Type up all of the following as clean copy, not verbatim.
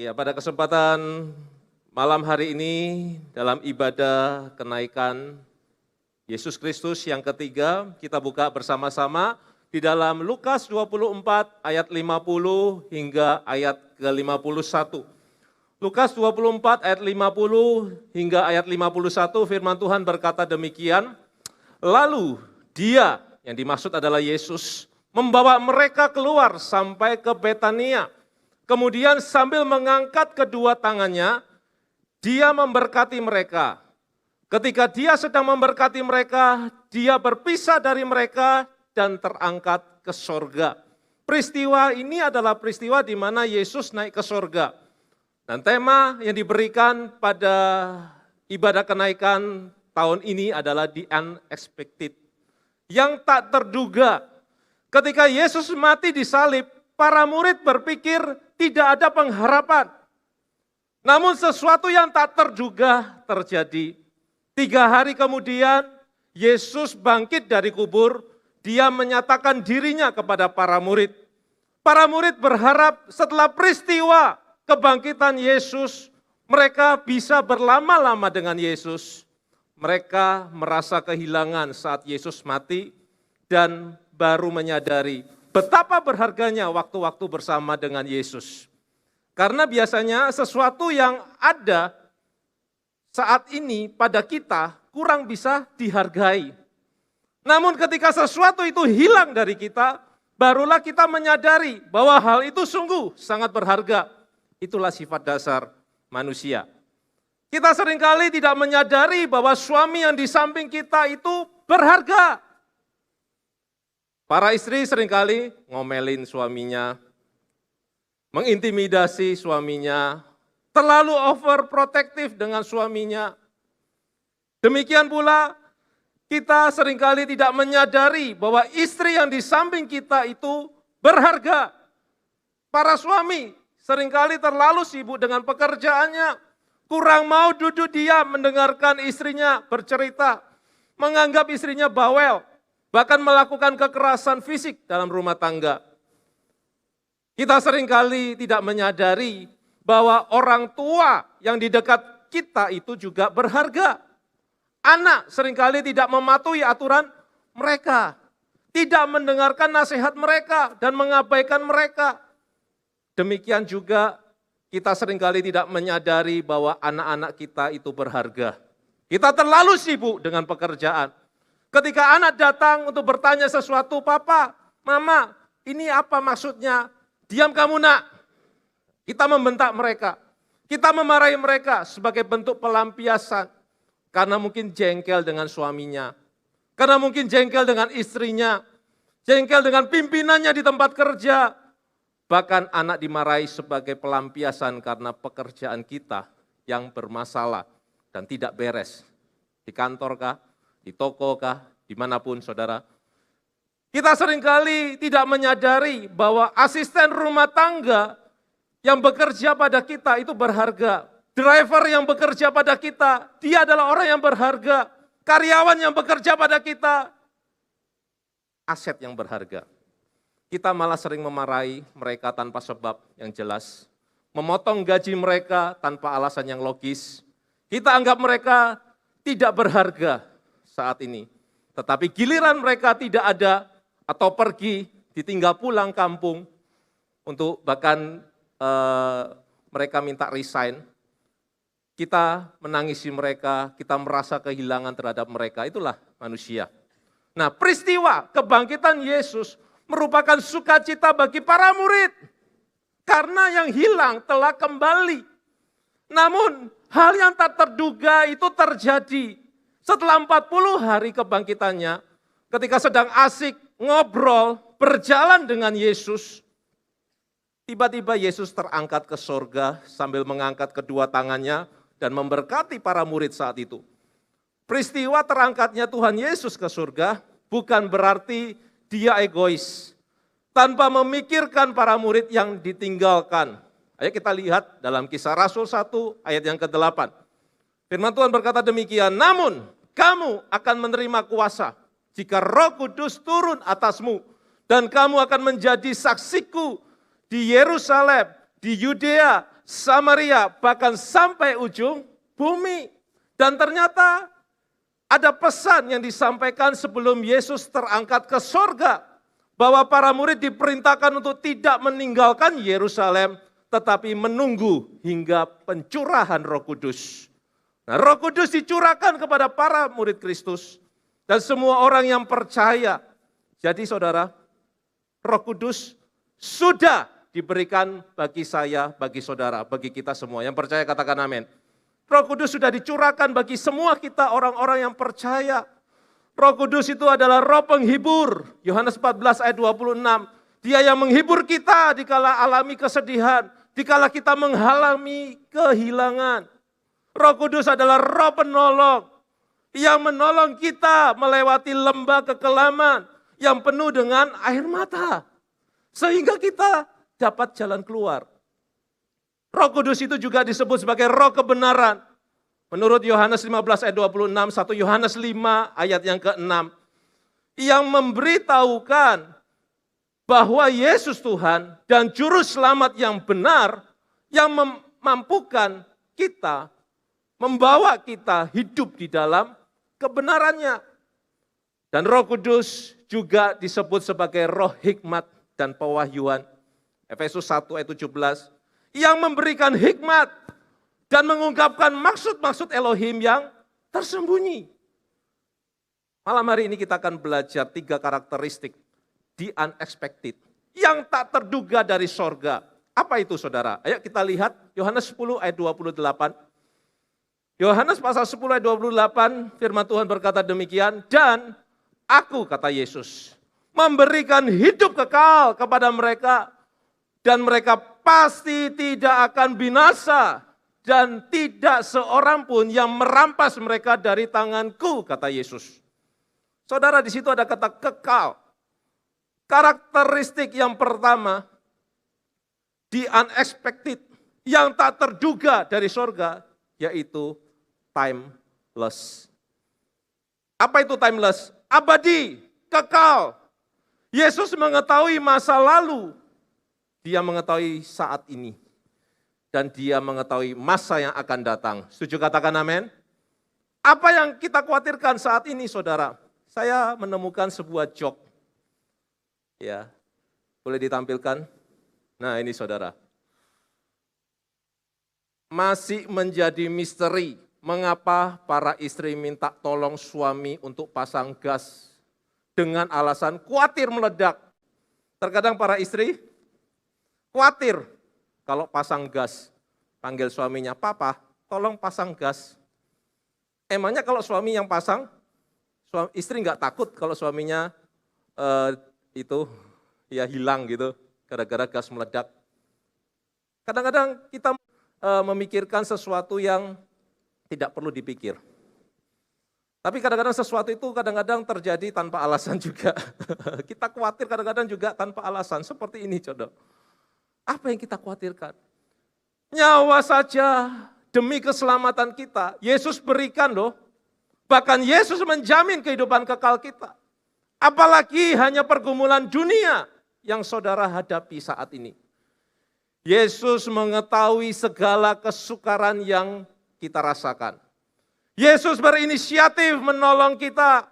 Ya, pada kesempatan malam hari ini dalam ibadah kenaikan Yesus Kristus yang ketiga, kita buka bersama-sama di dalam Lukas 24 ayat 50 hingga ayat ke-51. Lukas 24 ayat 50 hingga ayat 51, firman Tuhan berkata demikian, lalu dia, yang dimaksud adalah Yesus, membawa mereka keluar sampai ke Betania. Kemudian sambil mengangkat kedua tangannya, dia memberkati mereka. Ketika dia sedang memberkati mereka, dia berpisah dari mereka dan terangkat ke sorga. Peristiwa ini adalah peristiwa di mana Yesus naik ke sorga. Dan tema yang diberikan pada ibadah kenaikan tahun ini adalah the unexpected. Yang tak terduga. Ketika Yesus mati di salib, para murid berpikir tidak ada pengharapan. Namun sesuatu yang tak terduga terjadi. 3 hari kemudian, Yesus bangkit dari kubur, dia menyatakan dirinya kepada para murid. Para murid berharap setelah peristiwa kebangkitan Yesus, mereka bisa berlama-lama dengan Yesus. Mereka merasa kehilangan saat Yesus mati dan baru menyadari betapa berharganya waktu-waktu bersama dengan Yesus. Karena biasanya sesuatu yang ada saat ini pada kita kurang bisa dihargai. Namun ketika sesuatu itu hilang dari kita, barulah kita menyadari bahwa hal itu sungguh sangat berharga. Itulah sifat dasar manusia. Kita seringkali tidak menyadari bahwa suami yang di samping kita itu berharga. Para istri seringkali ngomelin suaminya, mengintimidasi suaminya, terlalu overprotective dengan suaminya. Demikian pula kita seringkali tidak menyadari bahwa istri yang di samping kita itu berharga. Para suami seringkali terlalu sibuk dengan pekerjaannya, kurang mau duduk diam mendengarkan istrinya bercerita, menganggap istrinya bawel, bahkan melakukan kekerasan fisik dalam rumah tangga. Kita seringkali tidak menyadari bahwa orang tua yang di dekat kita itu juga berharga. Anak seringkali tidak mematuhi aturan mereka, tidak mendengarkan nasihat mereka dan mengabaikan mereka. Demikian juga kita seringkali tidak menyadari bahwa anak-anak kita itu berharga. Kita terlalu sibuk dengan pekerjaan. Ketika anak datang untuk bertanya sesuatu, Papa, Mama, ini apa maksudnya? Diam kamu nak. Kita membentak mereka. Kita memarahi mereka sebagai bentuk pelampiasan. Karena mungkin jengkel dengan suaminya. Karena mungkin jengkel dengan istrinya. Jengkel dengan pimpinannya di tempat kerja. Bahkan anak dimarahi sebagai pelampiasan karena pekerjaan kita yang bermasalah dan tidak beres. Di kantor kah? Di toko kah, dimanapun saudara. Kita seringkali tidak menyadari bahwa asisten rumah tangga yang bekerja pada kita itu berharga. Driver yang bekerja pada kita, dia adalah orang yang berharga. Karyawan yang bekerja pada kita, aset yang berharga. Kita malah sering memarahi mereka tanpa sebab yang jelas. Memotong gaji mereka tanpa alasan yang logis. Kita anggap mereka tidak berharga saat ini. Tetapi giliran mereka tidak ada atau pergi, ditinggal pulang kampung, untuk bahkan mereka minta resign, kita menangisi mereka, kita merasa kehilangan terhadap mereka, itulah manusia. Nah, peristiwa kebangkitan Yesus merupakan sukacita bagi para murid, karena yang hilang telah kembali. Namun, hal yang tak terduga itu terjadi. Setelah 40 hari kebangkitannya, ketika sedang asik ngobrol, berjalan dengan Yesus, tiba-tiba Yesus terangkat ke sorga sambil mengangkat kedua tangannya dan memberkati para murid saat itu. Peristiwa terangkatnya Tuhan Yesus ke surga bukan berarti dia egois, tanpa memikirkan para murid yang ditinggalkan. Ayo kita lihat dalam Kisah Rasul 1 ayat yang ke-8. Firman Tuhan berkata demikian, namun kamu akan menerima kuasa jika Roh Kudus turun atasmu dan kamu akan menjadi saksiku di Yerusalem, di Yudea, Samaria, bahkan sampai ujung bumi. Dan ternyata ada pesan yang disampaikan sebelum Yesus terangkat ke sorga, bahwa para murid diperintahkan untuk tidak meninggalkan Yerusalem, tetapi menunggu hingga pencurahan Roh Kudus. Nah, Roh Kudus dicurahkan kepada para murid Kristus dan semua orang yang percaya. Jadi saudara, Roh Kudus sudah diberikan bagi saya, bagi saudara, bagi kita semua. Yang percaya katakan amin. Roh Kudus sudah dicurahkan bagi semua kita orang-orang yang percaya. Roh Kudus itu adalah roh penghibur. Yohanes 14 ayat 26. Dia yang menghibur kita dikala alami kesedihan, dikala kita mengalami kehilangan. Roh Kudus adalah roh penolong yang menolong kita melewati lembah kekelaman yang penuh dengan air mata. Sehingga kita dapat jalan keluar. Roh Kudus itu juga disebut sebagai roh kebenaran. Menurut Yohanes 15 ayat 26, 1 Yohanes 5 ayat yang ke-6. Yang memberitahukan bahwa Yesus Tuhan dan Juru Selamat yang benar, yang memampukan kita, membawa kita hidup di dalam kebenarannya. Dan Roh Kudus juga disebut sebagai roh hikmat dan pewahyuan. Efesus 1 ayat 17. Yang memberikan hikmat dan mengungkapkan maksud-maksud Elohim yang tersembunyi. Malam hari ini kita akan belajar 3 karakteristik the unexpected, yang tak terduga dari sorga. Apa itu saudara? Ayo kita lihat Yohanes 10 ayat 28. Yohanes pasal 10 ayat 28, firman Tuhan berkata demikian, dan aku, kata Yesus, memberikan hidup kekal kepada mereka, dan mereka pasti tidak akan binasa, dan tidak seorang pun yang merampas mereka dari tanganku, kata Yesus. Saudara, di situ ada kata kekal. Karakteristik yang pertama, the unexpected, yang tak terduga dari sorga, yaitu timeless. Apa itu timeless? Abadi, kekal. Yesus mengetahui masa lalu, dia mengetahui saat ini, dan dia mengetahui masa yang akan datang. Setuju katakan amin? Apa yang kita khawatirkan saat ini saudara? Saya menemukan sebuah joke. Ya, boleh ditampilkan? Nah ini saudara. Masih menjadi misteri mengapa para istri minta tolong suami untuk pasang gas dengan alasan khawatir meledak. Terkadang para istri khawatir kalau pasang gas. Panggil suaminya, papa tolong pasang gas. Emangnya kalau suami yang pasang, istri nggak takut kalau suaminya itu ya hilang gitu, gara-gara gas meledak. Kadang-kadang kita memikirkan sesuatu yang tidak perlu dipikir. Tapi kadang-kadang sesuatu itu kadang-kadang terjadi tanpa alasan juga. Kita khawatir kadang-kadang juga tanpa alasan, seperti ini saudara. Apa yang kita khawatirkan? Nyawa saja demi keselamatan kita, Yesus berikan loh. Bahkan Yesus menjamin kehidupan kekal kita. Apalagi hanya pergumulan dunia yang saudara hadapi saat ini. Yesus mengetahui segala kesukaran yang kita rasakan. Yesus berinisiatif menolong kita.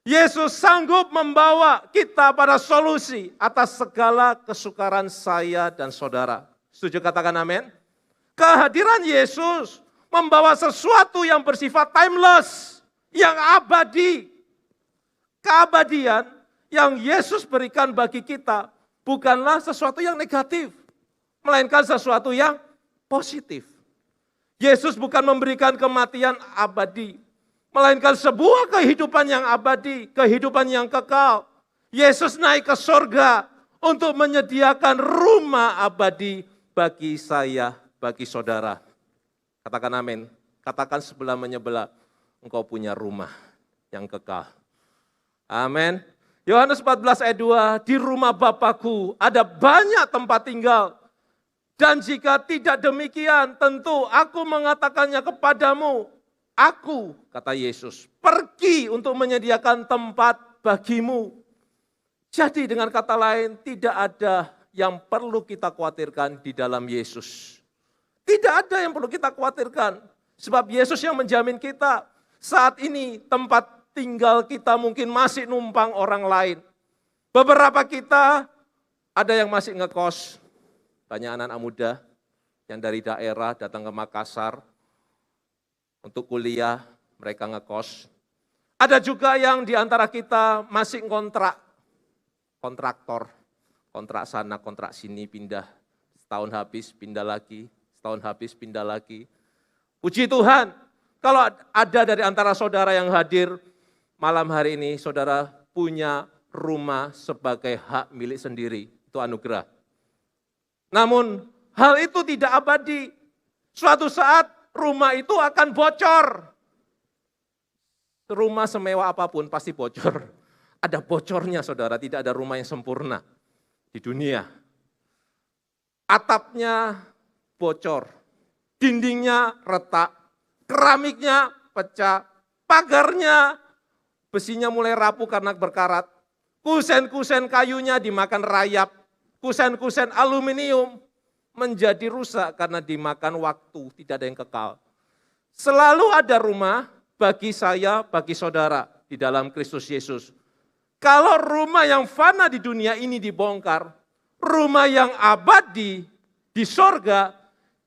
Yesus sanggup membawa kita pada solusi atas segala kesukaran saya dan saudara. Setuju katakan amin? Kehadiran Yesus membawa sesuatu yang bersifat timeless, yang abadi. Keabadian yang Yesus berikan bagi kita bukanlah sesuatu yang negatif, melainkan sesuatu yang positif. Yesus bukan memberikan kematian abadi, melainkan sebuah kehidupan yang abadi, kehidupan yang kekal. Yesus naik ke sorga untuk menyediakan rumah abadi bagi saya, bagi saudara. Katakan amin, katakan sebelah menyebelah, engkau punya rumah yang kekal. Amin. Yohanes 14 ayat 2, di rumah Bapakku ada banyak tempat tinggal. Dan jika tidak demikian, tentu aku mengatakannya kepadamu. Aku, kata Yesus, pergi untuk menyediakan tempat bagimu. Jadi dengan kata lain, tidak ada yang perlu kita khawatirkan di dalam Yesus. Tidak ada yang perlu kita khawatirkan. Sebab Yesus yang menjamin kita. Saat ini tempat tinggal kita mungkin masih numpang orang lain. Beberapa kita ada yang masih ngekos. Banyak anak-anak muda yang dari daerah datang ke Makassar untuk kuliah, mereka ngekos. Ada juga yang di antara kita masih kontraktor. Kontrak sana, kontrak sini, pindah. Setahun habis, pindah lagi. Setahun habis, pindah lagi. Puji Tuhan, kalau ada dari antara saudara yang hadir malam hari ini, saudara punya rumah sebagai hak milik sendiri. Itu anugerah. Namun, hal itu tidak abadi. Suatu saat rumah itu akan bocor. Rumah semewah apapun pasti bocor. Ada bocornya saudara, tidak ada rumah yang sempurna di dunia. Atapnya bocor, dindingnya retak, keramiknya pecah, pagarnya besinya mulai rapuh karena berkarat, kusen-kusen kayunya dimakan rayap, kusen-kusen aluminium menjadi rusak karena dimakan waktu, tidak ada yang kekal. Selalu ada rumah bagi saya, bagi saudara di dalam Kristus Yesus. Kalau rumah yang fana di dunia ini dibongkar, rumah yang abadi di sorga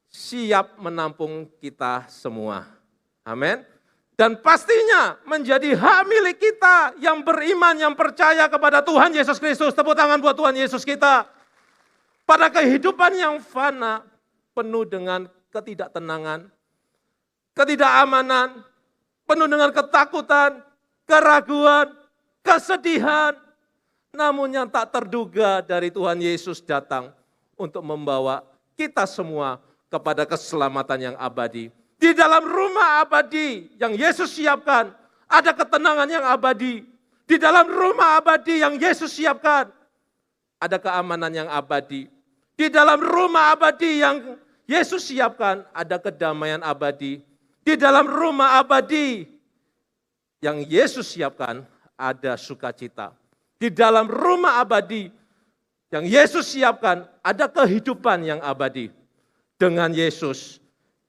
siap menampung kita semua. Amin. Dan pastinya menjadi hak milik kita yang beriman, yang percaya kepada Tuhan Yesus Kristus. Tepuk tangan buat Tuhan Yesus kita. Pada kehidupan yang fana, penuh dengan ketidaktenangan, ketidakamanan, penuh dengan ketakutan, keraguan, kesedihan, namun yang tak terduga dari Tuhan Yesus datang untuk membawa kita semua kepada keselamatan yang abadi. Di dalam rumah abadi yang Yesus siapkan, ada ketenangan yang abadi. Di dalam rumah abadi yang Yesus siapkan, ada keamanan yang abadi. Di dalam rumah abadi yang Yesus siapkan, ada kedamaian abadi. Di dalam rumah abadi yang Yesus siapkan, ada sukacita. Di dalam rumah abadi yang Yesus siapkan, ada kehidupan yang abadi. Dengan Yesus,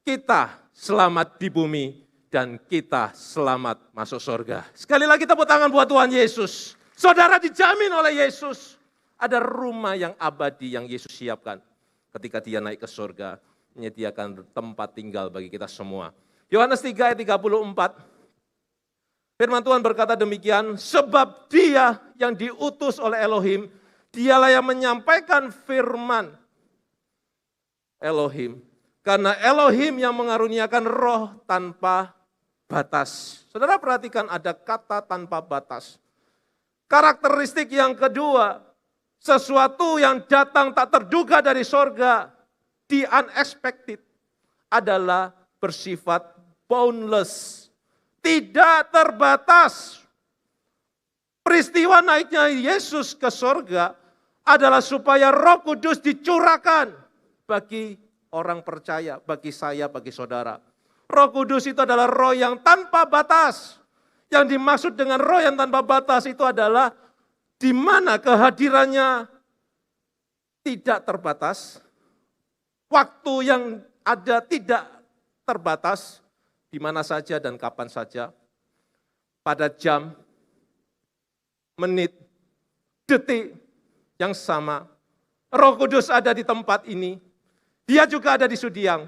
kita selamat di bumi dan kita selamat masuk surga. Sekali lagi tepuk tangan buat Tuhan Yesus. Saudara dijamin oleh Yesus. Ada rumah yang abadi yang Yesus siapkan. Ketika dia naik ke surga, menyediakan tempat tinggal bagi kita semua. Yohanes 3 ayat 34. Firman Tuhan berkata demikian, sebab dia yang diutus oleh Elohim, dialah yang menyampaikan firman Elohim. Karena Elohim yang mengaruniakan roh tanpa batas. Saudara perhatikan ada kata tanpa batas. Karakteristik yang kedua, sesuatu yang datang tak terduga dari sorga, the unexpected, adalah bersifat boundless. Tidak terbatas. Peristiwa naiknya Yesus ke sorga adalah supaya Roh Kudus dicurahkan bagi orang percaya, bagi saya, bagi saudara. Roh Kudus itu adalah roh yang tanpa batas. Yang dimaksud dengan roh yang tanpa batas itu adalah di mana kehadirannya tidak terbatas, waktu yang ada tidak terbatas, di mana saja dan kapan saja, pada jam, menit, detik yang sama. Roh Kudus ada di tempat ini, dia juga ada di Sudiang,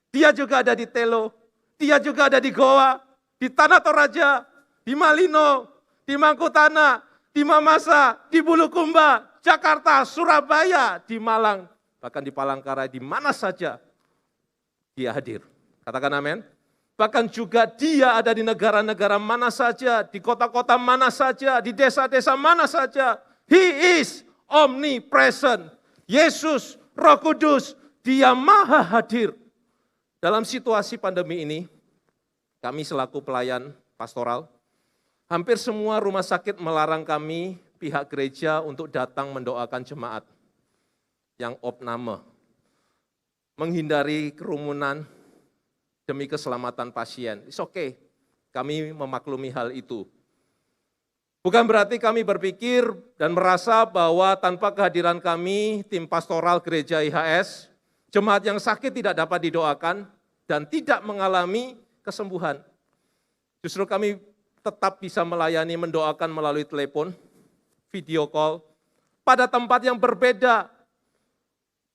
dia juga ada di Telo, dia juga ada di Goa, di Tanah Toraja, di Malino, di Mangkutana, di Mamasa, di Bulukumba, Jakarta, Surabaya, di Malang, bahkan di Palangkaraya, di mana saja dia hadir. Katakan amin. Bahkan juga dia ada di negara-negara mana saja, di kota-kota mana saja, di desa-desa mana saja. He is omnipresent. Yesus, Roh Kudus, dia maha hadir. Dalam situasi pandemi ini, kami selaku pelayan pastoral, hampir semua rumah sakit melarang kami, pihak gereja, untuk datang mendoakan jemaat yang opname, menghindari kerumunan, demi keselamatan pasien. It's okay, kami memaklumi hal itu. Bukan berarti kami berpikir dan merasa bahwa tanpa kehadiran kami, tim pastoral gereja IHS, Jemaat yang sakit tidak dapat didoakan dan tidak mengalami kesembuhan. Justru kami tetap bisa melayani, mendoakan melalui telepon, video call, pada tempat yang berbeda.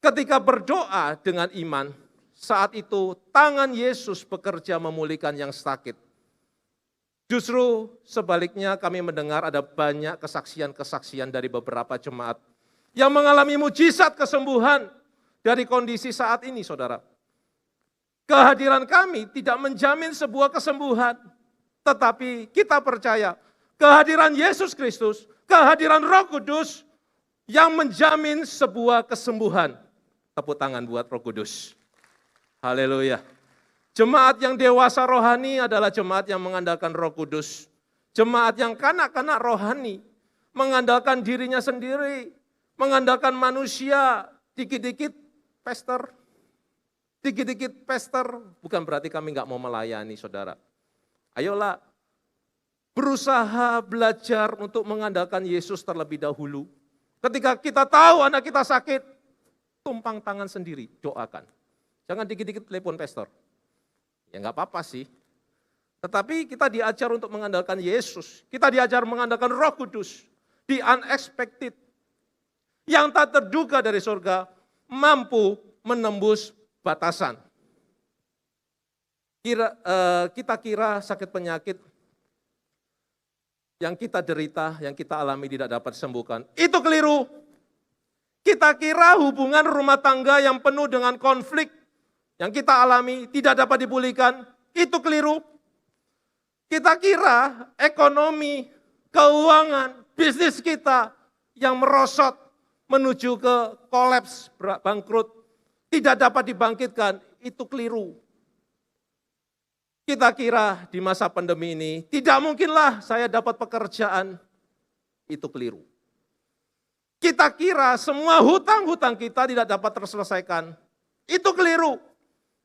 Ketika berdoa dengan iman, saat itu tangan Yesus bekerja memulihkan yang sakit. Justru sebaliknya kami mendengar ada banyak kesaksian-kesaksian dari beberapa jemaat yang mengalami mujizat kesembuhan dari kondisi saat ini, saudara. Kehadiran kami tidak menjamin sebuah kesembuhan, tetapi kita percaya kehadiran Yesus Kristus, kehadiran Roh Kudus yang menjamin sebuah kesembuhan. Tepuk tangan buat Roh Kudus. Haleluya. Jemaat yang dewasa rohani adalah jemaat yang mengandalkan Roh Kudus. Jemaat yang kanak-kanak rohani mengandalkan dirinya sendiri, mengandalkan manusia, dikit-dikit pester. Dikit-dikit pester, bukan berarti kami nggak mau melayani, saudara. Ayolah, berusaha belajar untuk mengandalkan Yesus terlebih dahulu. Ketika kita tahu anak kita sakit, tumpang tangan sendiri, doakan. Jangan dikit-dikit telepon pastor. Ya nggak apa-apa sih. Tetapi kita diajar untuk mengandalkan Yesus. Kita diajar mengandalkan Roh Kudus. The unexpected. Yang tak terduga dari surga, mampu menembus batasan. Kita kira sakit penyakit yang kita derita, yang kita alami tidak dapat disembuhkan. Itu keliru. Kita kira hubungan rumah tangga yang penuh dengan konflik yang kita alami tidak dapat dipulihkan. Itu keliru. Kita kira ekonomi, keuangan, bisnis kita yang merosot menuju ke kolaps, bangkrut, tidak dapat dibangkitkan. Itu keliru. Kita kira di masa pandemi ini, tidak mungkinlah saya dapat pekerjaan. Itu keliru. Kita kira semua hutang-hutang kita tidak dapat terselesaikan. Itu keliru.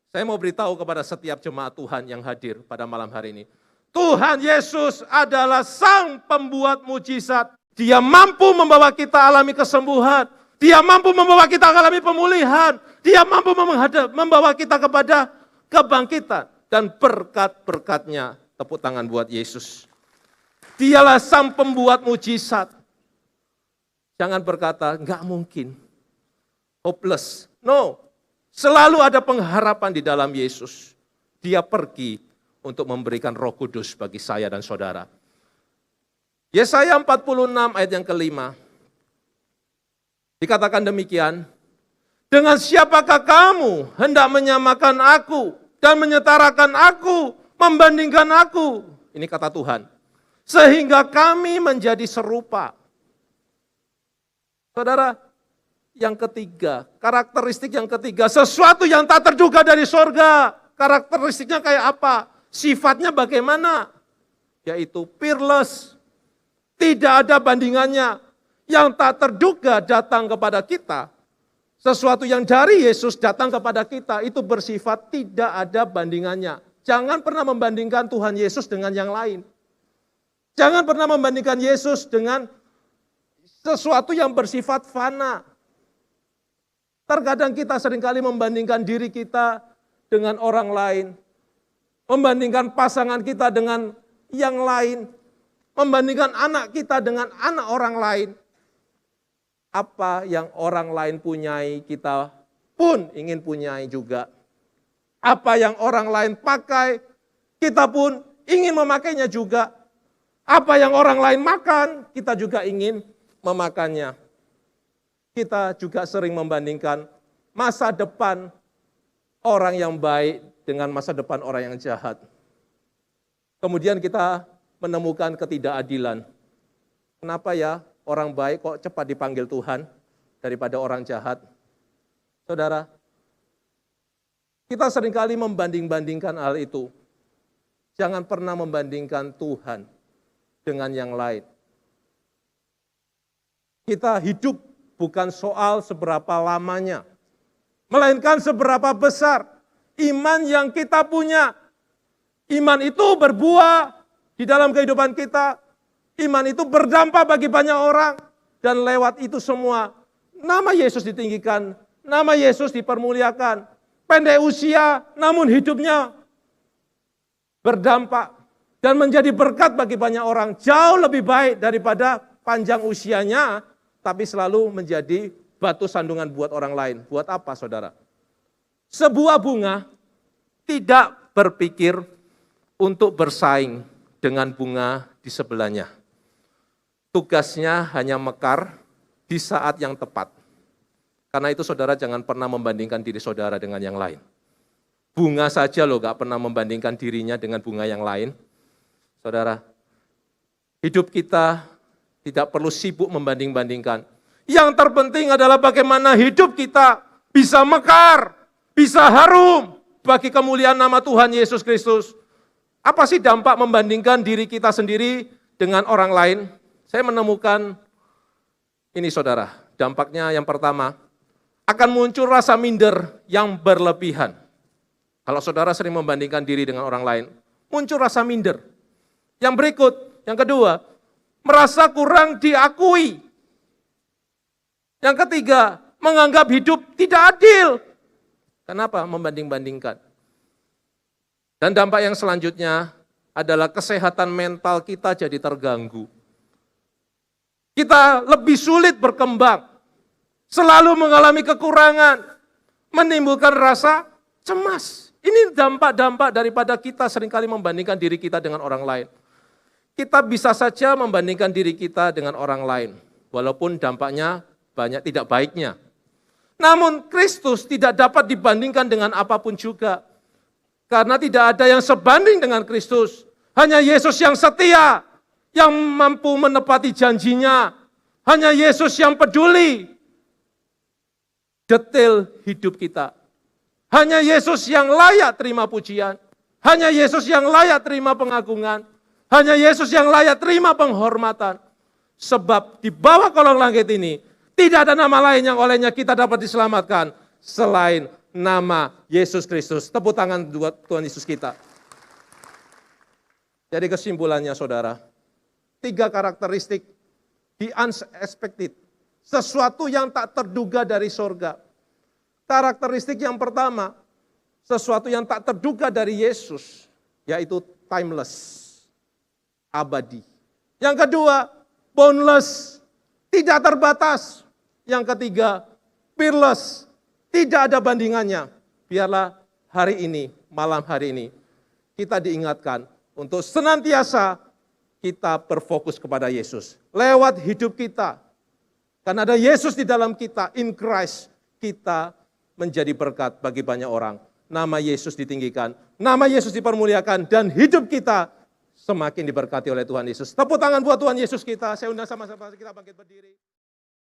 Saya mau beritahu kepada setiap jemaat Tuhan yang hadir pada malam hari ini. Tuhan Yesus adalah Sang Pembuat mujizat. Dia mampu membawa kita alami kesembuhan. Dia mampu membawa kita alami pemulihan. Dia mampu membawa kita kepada kebangkitan. Dan berkat-berkatnya, tepuk tangan buat Yesus. Dialah Sang Pembuat mujizat. Jangan berkata, enggak mungkin. Hopeless. No. Selalu ada pengharapan di dalam Yesus. Dia pergi untuk memberikan Roh Kudus bagi saya dan saudara. Yesaya 46 ayat yang kelima. Dikatakan demikian. Dengan siapakah kamu hendak menyamakan aku dan menyetarakan aku, membandingkan aku. Ini kata Tuhan. Sehingga kami menjadi serupa. Saudara, yang ketiga, karakteristik yang ketiga, sesuatu yang tak terduga dari surga. Karakteristiknya kayak apa? Sifatnya bagaimana? Yaitu fearless. Tidak ada bandingannya. Yang tak terduga datang kepada kita. Sesuatu yang dari Yesus datang kepada kita, itu bersifat tidak ada bandingannya. Jangan pernah membandingkan Tuhan Yesus dengan yang lain. Jangan pernah membandingkan Yesus dengan sesuatu yang bersifat fana. Terkadang kita seringkali membandingkan diri kita dengan orang lain. Membandingkan pasangan kita dengan yang lain. Membandingkan anak kita dengan anak orang lain. Apa yang orang lain punyai, kita pun ingin punyai juga. Apa yang orang lain pakai, kita pun ingin memakainya juga. Apa yang orang lain makan, kita juga ingin memakannya. Kita juga sering membandingkan masa depan orang yang baik dengan masa depan orang yang jahat. Kemudian kita menemukan ketidakadilan. Kenapa ya orang baik kok cepat dipanggil Tuhan daripada orang jahat? Saudara, kita seringkali membanding-bandingkan hal itu. Jangan pernah membandingkan Tuhan dengan yang lain. Kita hidup bukan soal seberapa lamanya, melainkan seberapa besar iman yang kita punya. Iman itu berbuah di dalam kehidupan kita. Iman itu berdampak bagi banyak orang. Dan lewat itu semua, nama Yesus ditinggikan, nama Yesus dipermuliakan. Pendek usia, namun hidupnya berdampak dan menjadi berkat bagi banyak orang. Jauh lebih baik daripada panjang usianya, tapi selalu menjadi batu sandungan buat orang lain. Buat apa, saudara? Sebuah bunga tidak berpikir untuk bersaing dengan bunga di sebelahnya. Tugasnya hanya mekar di saat yang tepat. Karena itu saudara jangan pernah membandingkan diri saudara dengan yang lain. Bunga saja loh gak pernah membandingkan dirinya dengan bunga yang lain. Saudara, hidup kita tidak perlu sibuk membanding-bandingkan. Yang terpenting adalah bagaimana hidup kita bisa mekar, bisa harum bagi kemuliaan nama Tuhan Yesus Kristus. Apa sih dampak membandingkan diri kita sendiri dengan orang lain? Saya menemukan ini saudara, dampaknya yang pertama, akan muncul rasa minder yang berlebihan. Kalau saudara sering membandingkan diri dengan orang lain, muncul rasa minder. Yang berikut, yang kedua, merasa kurang diakui. Yang ketiga, menganggap hidup tidak adil. Kenapa membanding-bandingkan? Dan dampak yang selanjutnya adalah kesehatan mental kita jadi terganggu. Kita lebih sulit berkembang, selalu mengalami kekurangan, menimbulkan rasa cemas. Ini dampak-dampak daripada kita seringkali membandingkan diri kita dengan orang lain. Kita bisa saja membandingkan diri kita dengan orang lain, walaupun dampaknya banyak tidak baiknya. Namun Kristus tidak dapat dibandingkan dengan apapun juga. Karena tidak ada yang sebanding dengan Kristus. Hanya Yesus yang setia, yang mampu menepati janjinya. Hanya Yesus yang peduli detail hidup kita. Hanya Yesus yang layak terima pujian. Hanya Yesus yang layak terima pengagungan. Hanya Yesus yang layak terima penghormatan. Sebab di bawah kolong langit ini, tidak ada nama lain yang olehnya kita dapat diselamatkan selain nama Yesus Kristus. Tepuk tangan buat Tuhan Yesus kita. Jadi kesimpulannya saudara, 3 karakteristik the unexpected. Sesuatu yang tak terduga dari sorga. Karakteristik yang pertama, sesuatu yang tak terduga dari Yesus, yaitu timeless, abadi. Yang kedua, boundless, tidak terbatas. Yang ketiga, peerless, tidak ada bandingannya. Biarlah hari ini, malam hari ini, kita diingatkan untuk senantiasa kita berfokus kepada Yesus. Lewat hidup kita, karena ada Yesus di dalam kita, in Christ, kita menjadi berkat bagi banyak orang. Nama Yesus ditinggikan, nama Yesus dipermuliakan, dan hidup kita semakin diberkati oleh Tuhan Yesus. Tepuk tangan buat Tuhan Yesus kita. Saya undang sama-sama kita bangkit berdiri.